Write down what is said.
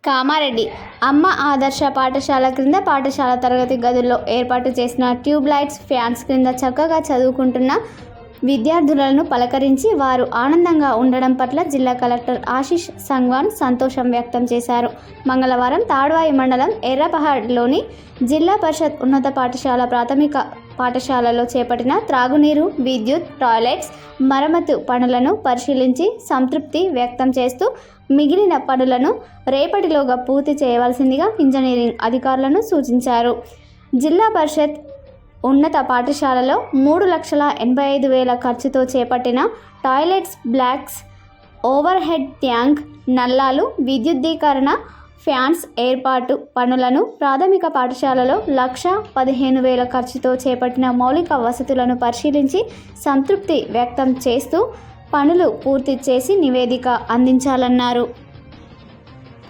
కామారెడ్డి అమ్మ ఆదర్శ పాఠశాల క్రింద పాఠశాల తరగతి గదుల్లో ఏర్పాటు చేసిన ట్యూబ్ లైట్స్ ఫ్యాన్స్ క్రింద చక్కగా చదువుకుంటున్న విద్యార్థులను పలకరించి వారు ఆనందంగా ఉండడం పట్ల జిల్లా కలెక్టర్ ఆశీష్ సంగ్వాన్ సంతోషం వ్యక్తం చేశారు. మంగళవారం తాడ్వాయి మండలం ఎర్రపహాడ్లోని జిల్లా పరిషత్ ఉన్నత పాఠశాల ప్రాథమిక పాఠశాలలో చేపట్టిన త్రాగునీరు, విద్యుత్, టాయిలెట్స్ మరమ్మతు పనులను పరిశీలించి సంతృప్తి వ్యక్తం చేస్తూ మిగిలిన పనులను రేపటిలోగా పూర్తి చేయవలసిందిగా ఇంజనీరింగ్ అధికారులను సూచించారు. జిల్లా పరిషత్ ఉన్నత పాఠశాలలో 3,85,000 ఖర్చుతో చేపట్టిన toilets, blocks, over head tank, నల్లాలు, విద్యుద్దీకరణ, ఫ్యాన్స్ ఏర్పాటు పనులను ప్రాథమిక పాఠశాలలో 1,15,000 ఖర్చుతో చేపట్టిన మౌలిక వసతులను పరిశీలించి సంతృప్తి వ్యక్తం చేస్తూ పనులు పూర్తి చేసి నివేదిక అందించాలన్నారు.